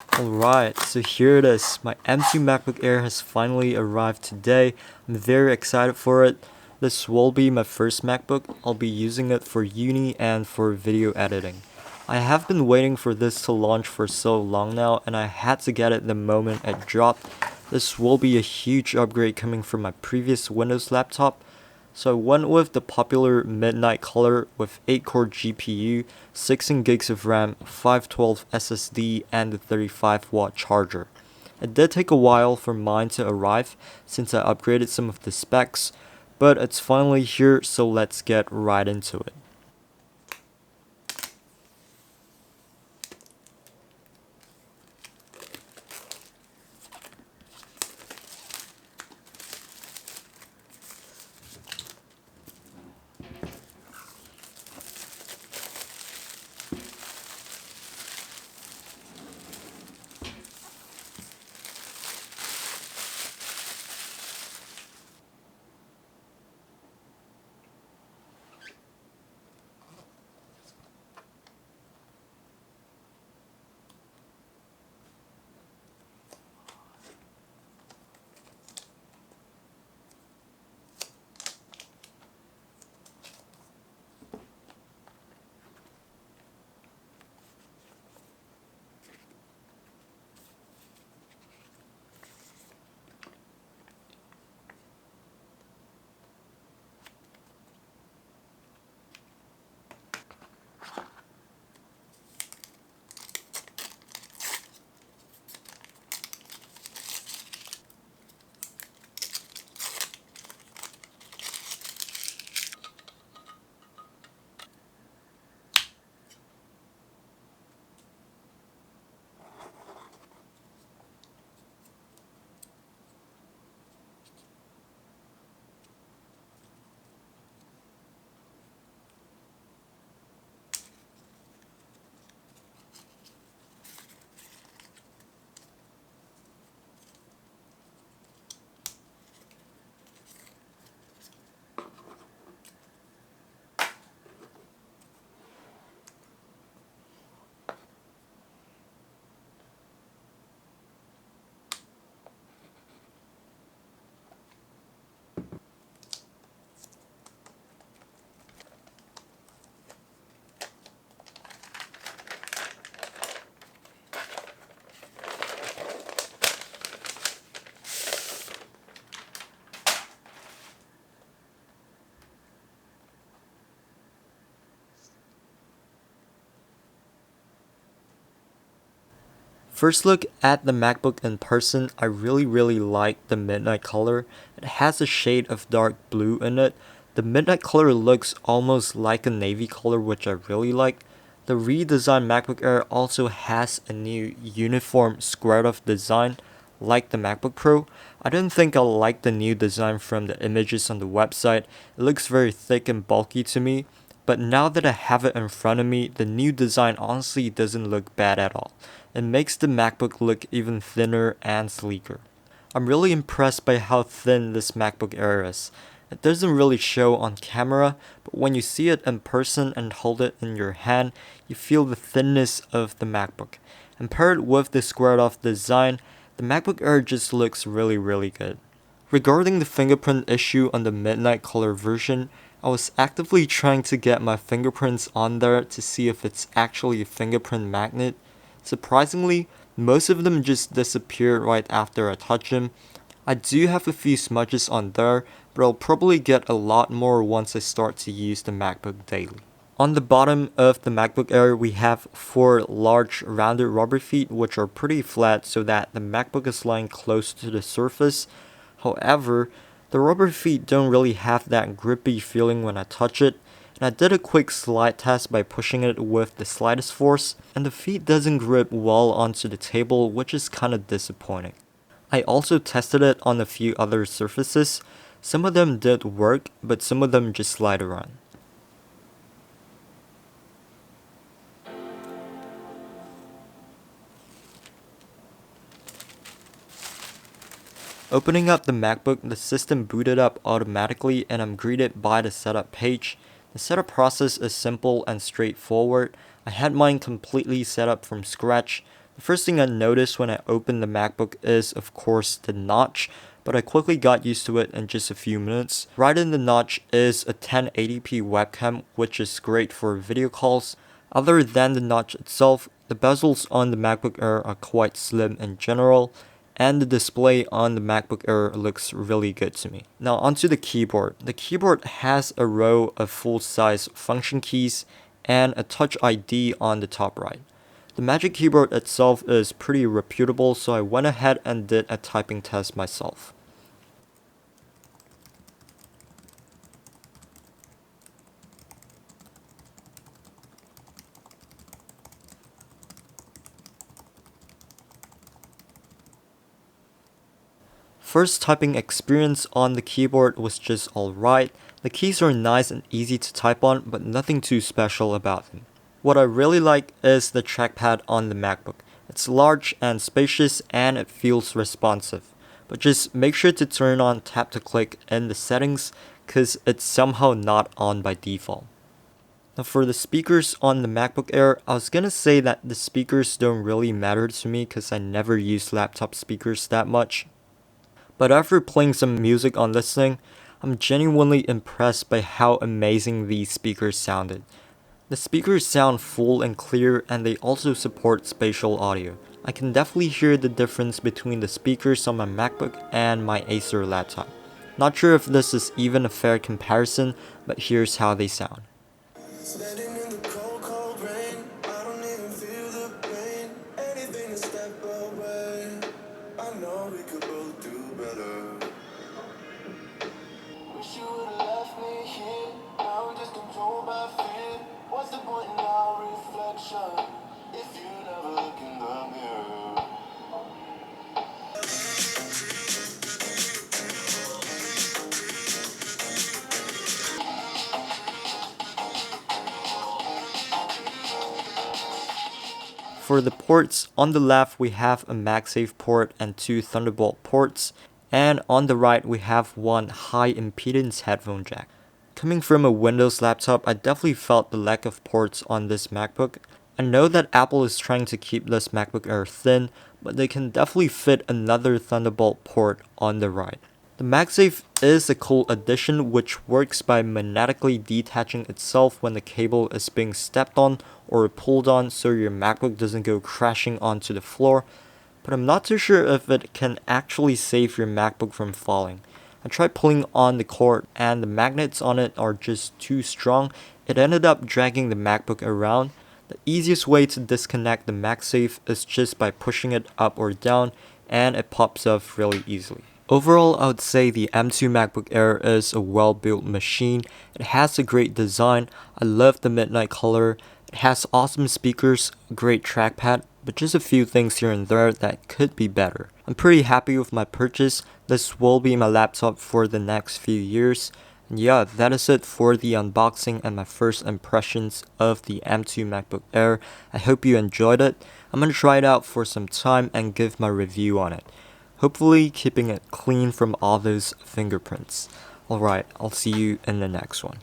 Alright, so here it is. My M2 MacBook Air has finally arrived today. I'm very excited for it. This will be my first MacBook. I'll be using it for uni and for video editing. I have been waiting for this to launch for so long now, and I had to get it the moment it dropped. This will be a huge upgrade coming from my previous Windows laptop. So I went with the popular midnight color with 8-core GPU, 16 gigs of RAM, 512 SSD, and a 35-watt charger. It did take a while for mine to arrive since I upgraded some of the specs, but it's finally here, so let's get right into it. First look at the MacBook in person, I really like the midnight color. It has a shade of dark blue in it. The midnight color looks almost like a navy color, which I really like. The redesigned MacBook Air also has a new uniform squared off design like the MacBook Pro. I didn't think I liked the new design from the images on the website. It looks very thick and bulky to me. But now that I have it in front of me, the new design honestly doesn't look bad at all. It makes the MacBook look even thinner and sleeker. I'm really impressed by how thin this MacBook Air is. It doesn't really show on camera, but when you see it in person and hold it in your hand, you feel the thinness of the MacBook. And paired with the squared off design, the MacBook Air just looks really good. Regarding the fingerprint issue on the midnight color version, I was actively trying to get my fingerprints on there to see if it's actually a fingerprint magnet. Surprisingly, most of them just disappeared right after I touch them. I do have a few smudges on there, but I'll probably get a lot more once I start to use the MacBook daily. On the bottom of the MacBook Air, we have 4 large rounded rubber feet which are pretty flat so that the MacBook is lying close to the surface. However, the rubber feet don't really have that grippy feeling when I touch it, and I did a quick slide test by pushing it with the slightest force, and the feet doesn't grip well onto the table, which is kinda disappointing. I also tested it on a few other surfaces. Some of them did work, but some of them just slide around. Opening up the MacBook, the system booted up automatically and I'm greeted by the setup page. The setup process is simple and straightforward. I had mine completely set up from scratch. The first thing I noticed when I opened the MacBook is, of course, the notch, but I quickly got used to it in just a few minutes. Right in the notch is a 1080p webcam, which is great for video calls. Other than the notch itself, the bezels on the MacBook Air are quite slim in general, and the display on the MacBook Air looks really good to me. Now onto the keyboard. The keyboard has a row of full-size function keys and a Touch ID on the top right. The Magic Keyboard itself is pretty reputable, so I went ahead and did a typing test myself. First typing experience on the keyboard was just alright. The keys are nice and easy to type on, but nothing too special about them. What I really like is the trackpad on the MacBook. It's large and spacious and it feels responsive. But just make sure to turn on tap to click in the settings because it's somehow not on by default. Now for the speakers on the MacBook Air, I was gonna say that the speakers don't really matter to me because I never use laptop speakers that much. But after playing some music on this thing, I'm genuinely impressed by how amazing these speakers sounded. The speakers sound full and clear, and they also support spatial audio. I can definitely hear the difference between the speakers on my MacBook and my Acer laptop. Not sure if this is even a fair comparison, but here's how they sound. For the ports, on the left we have a MagSafe port and 2 Thunderbolt ports, and on the right we have one high impedance headphone jack. Coming from a Windows laptop, I definitely felt the lack of ports on this MacBook. I know that Apple is trying to keep this MacBook Air thin, but they can definitely fit another Thunderbolt port on the right. The MagSafe is a cool addition which works by magnetically detaching itself when the cable is being stepped on or pulled on so your MacBook doesn't go crashing onto the floor, but I'm not too sure if it can actually save your MacBook from falling. I tried pulling on the cord and the magnets on it are just too strong. It ended up dragging the MacBook around. The easiest way to disconnect the MagSafe is just by pushing it up or down, and it pops off really easily. Overall, I would say the M2 MacBook Air is a well-built machine. It has a great design. I love the midnight color. It has awesome speakers, great trackpad, but just a few things here and there that could be better. I'm pretty happy with my purchase. This will be my laptop for the next few years. And yeah, that is it for the unboxing and my first impressions of the M2 MacBook Air. I hope you enjoyed it. I'm gonna try it out for some time and give my review on it. Hopefully keeping it clean from all those fingerprints. Alright, I'll see you in the next one.